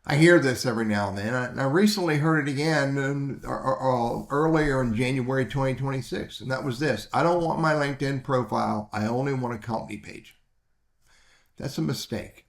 I hear this every now and then. I recently heard it again earlier in January 2026, and that was this. I don't want my LinkedIn profile. I only want a company page. That's a mistake.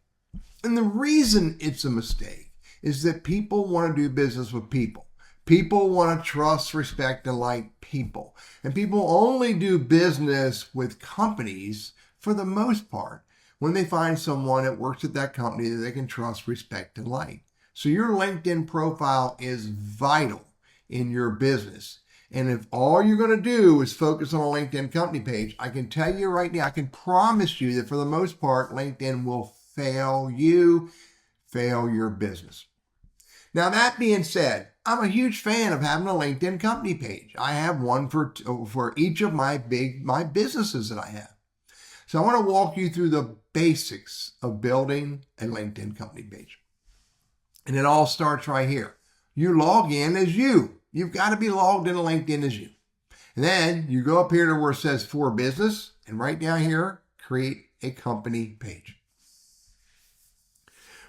And the reason it's a mistake is that people want to do business with people. People want to trust, respect, and like people. And people only do business with companies, for the most part, when they find someone that works at that company that they can trust, respect, and like. So your LinkedIn profile is vital in your business. And if all you're going to do is focus on a LinkedIn company page, I can tell you right now, I can promise you that for the most part, LinkedIn will fail you, fail your business. Now, that being said, I'm a huge fan of having a LinkedIn company page. I have one for each of my businesses that I have. So I want to walk you through the basics of building a LinkedIn company page. And it all starts right here. You log in as you. You've got to be logged into LinkedIn as you. And then you go up here to where it says for business, and right down here, create a company page.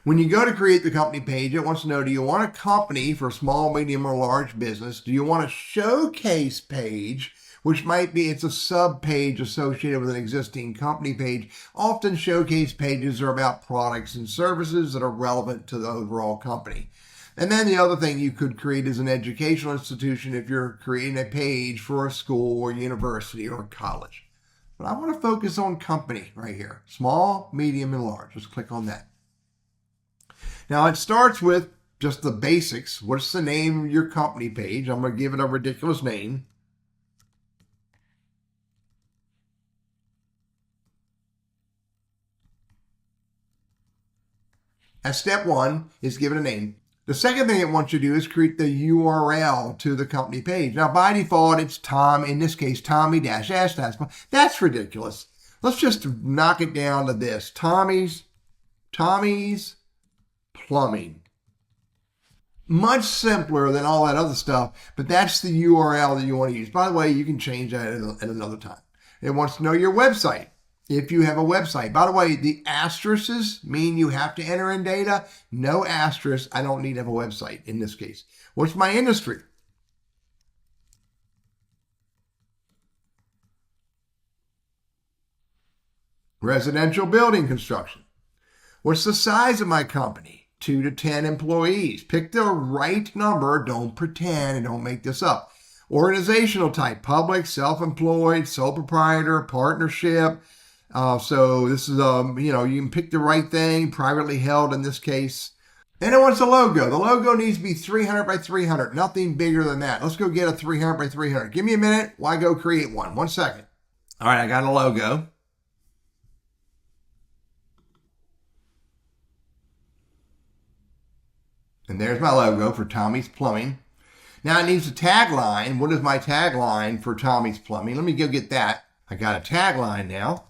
When you go to create the company page, it wants to know, do you want a company for small, medium, or large business? Do you want a showcase page, which might be, it's a sub page associated with an existing company page. Often showcase pages are about products and services that are relevant to the overall company. And then the other thing you could create is an educational institution if you're creating a page for a school or university or college. But I want to focus on company right here. Small, medium, and large. Let's click on that. Now it starts with just the basics. What's the name of your company page? I'm going to give it a ridiculous name. As step one is give it a name. The second thing it wants you to do is create the URL to the company page. Now by default, it's Tom, in this case, Tommy-S. That's ridiculous. Let's just knock it down to this. Tommy's Plumbing. Much simpler than all that other stuff, but that's the URL that you want to use. By the way, you can change that at another time. It wants to know your website. If you have a website. By the way, the asterisks mean you have to enter in data. No asterisk. I don't need to have a website in this case. What's my industry? Residential building construction. What's the size of my company? 2 to 10 employees. Pick the right number. Don't pretend and don't make this up. Organizational type, public, self-employed, sole proprietor, partnership. So this is, you can pick the right thing, privately held in this case. Then it wants a logo. The logo needs to be 300 by 300, nothing bigger than that. Let's go get a 300 by 300. Give me a minute while I go create one. 1 second. All right, I got a logo. And there's my logo for Tommy's Plumbing. Now it needs a tagline. What is my tagline for Tommy's Plumbing? Let me go get that. I got a tagline now.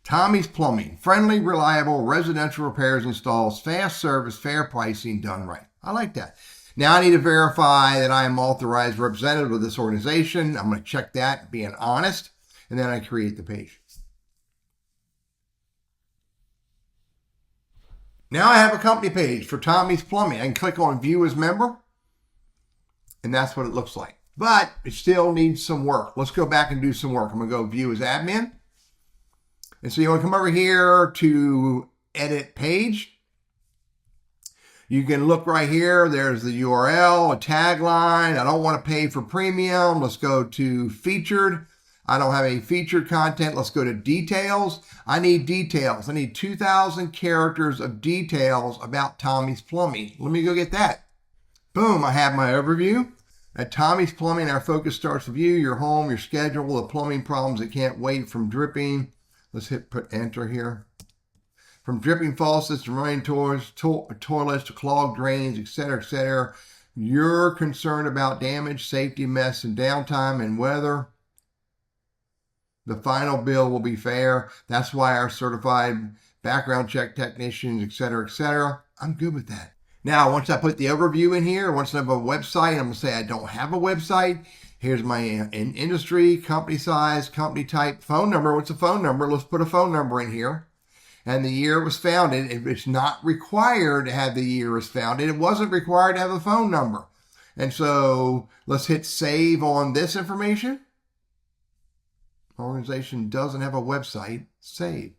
Tommy's Plumbing. Friendly, reliable, residential repairs, installs, fast service, fair pricing, done right. I like that. Now I need to verify that I am authorized representative of this organization. I'm going to check that, being honest, and then I create the page. Now I have a company page for Tommy's Plumbing. I can click on View as Member, and that's what it looks like. But it still needs some work. Let's go back and do some work. I'm going to go View as Admin. And so you want to come over here to Edit Page. You can look right here. There's the URL, a tagline. I don't want to pay for premium. Let's go to Featured. I don't have any featured content. Let's go to details. I need details. I need 2,000 characters of details about Tommy's Plumbing. Let me go get that. Boom, I have my overview. At Tommy's Plumbing, our focus starts with you, your home, your schedule, the plumbing problems that can't wait, from dripping. Let's put enter here. From dripping faucets to running toilets to clogged drains, etc., etc. You're concerned about damage, safety, mess, and downtime, and weather. The final bill will be fair. That's why our certified background check technicians, etc., etc. I'm good with that. Now, once I put the overview in here, once I have a website, I'm going to say I don't have a website. Here's my industry, company size, company type, phone number. What's a phone number? Let's put a phone number in here. and the year it was founded. It's not required to have the year it was founded. It wasn't required to have a phone number. And so let's hit save on this information. Organization doesn't have a website. Save.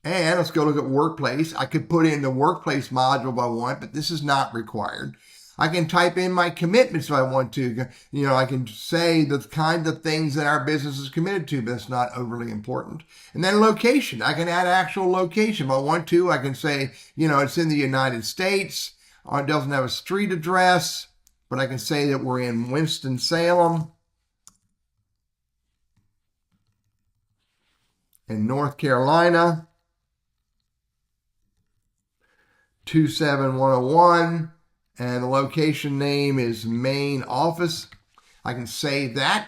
And let's go look at workplace. I could put in the workplace module if I want, but this is not required. I can type in my commitments if I want to. I can say the kind of things that our business is committed to, but it's not overly important. And then location. I can add actual location. If I want to, I can say, it's in the United States. It doesn't have a street address, but I can say that we're in Winston-Salem in North Carolina, 27101. And the location name is main office. I can save that.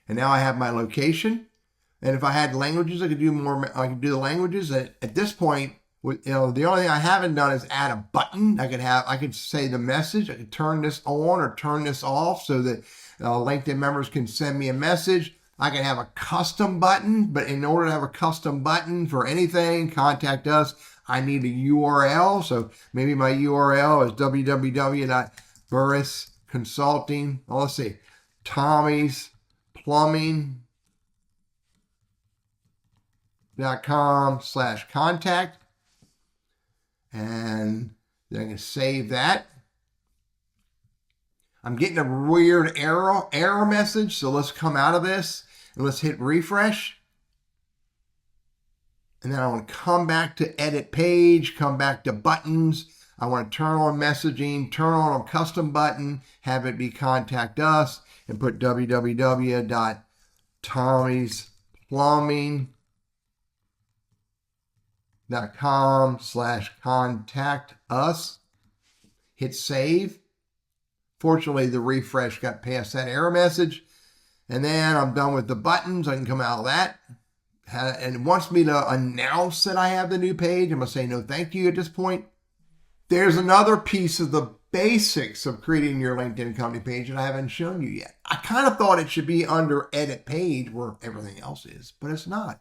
And now I have my location. And if I had languages, I could do more. I could do the languages. At this point, the only thing I haven't done is add a button. I could say the message. I could turn this on or turn this off so that LinkedIn members can send me a message. I can have a custom button, but in order to have a custom button for anything, contact us. I need a URL, so maybe my URL is www.burrisconsulting. Oh, let's see, Tommy's Plumbing.com/contact, and then I can save that. I'm getting a weird error message, so let's come out of this and let's hit refresh. And then I want to come back to edit page, come back to buttons. I want to turn on messaging, turn on a custom button, have it be contact us, and put www.tommysplumbing.com/contact us. Hit save. Fortunately, the refresh got past that error message. And then I'm done with the buttons. I can come out of that. And it wants me to announce that I have the new page. I'm going to say no thank you at this point. There's another piece of the basics of creating your LinkedIn company page that I haven't shown you yet. I kind of thought it should be under edit page where everything else is, but it's not.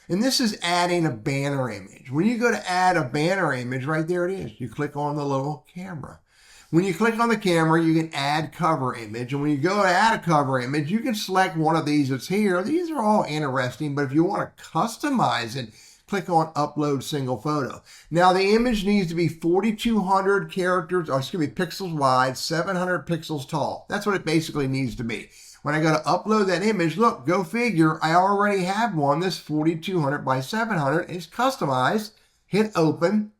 And this is adding a banner image. When you go to add a banner image, right there it is. You click on the little camera. When you click on the camera, you can add cover image. And when you go to add a cover image, you can select one of these that's here. These are all interesting, but if you want to customize it, click on upload single photo. Now the image needs to be 4,200 pixels wide, 700 pixels tall. That's what it basically needs to be. When I go to upload that image, look, go figure, I already have one that's 4,200 by 700. It's customized. Hit open.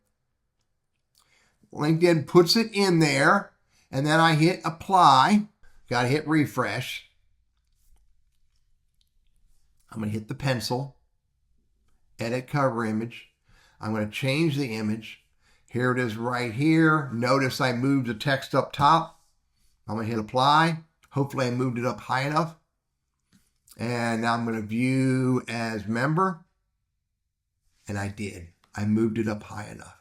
LinkedIn puts it in there, and then I hit apply. Got to hit refresh. I'm going to hit the pencil, edit cover image. I'm going to change the image. Here it is right here. Notice I moved the text up top. I'm going to hit apply. Hopefully I moved it up high enough. And now I'm going to view as member. And I did. I moved it up high enough.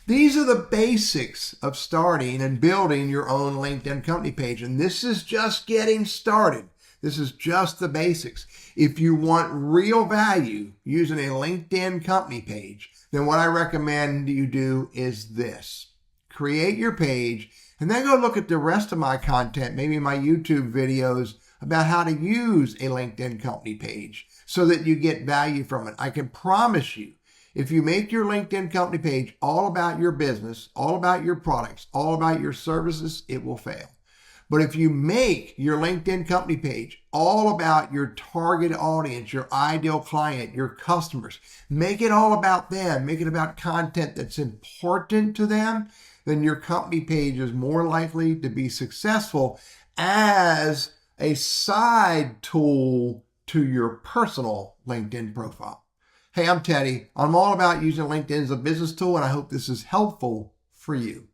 These are the basics of starting and building your own LinkedIn company page. And this is just getting started. This is just the basics. If you want real value using a LinkedIn company page, then what I recommend you do is this. Create your page and then go look at the rest of my content, maybe my YouTube videos about how to use a LinkedIn company page so that you get value from it. I can promise you, if you make your LinkedIn company page all about your business, all about your products, all about your services, it will fail. But if you make your LinkedIn company page all about your target audience, your ideal client, your customers, make it all about them, make it about content that's important to them, then your company page is more likely to be successful as a side tool to your personal LinkedIn profile. Hey, I'm Teddy. I'm all about using LinkedIn as a business tool, and I hope this is helpful for you.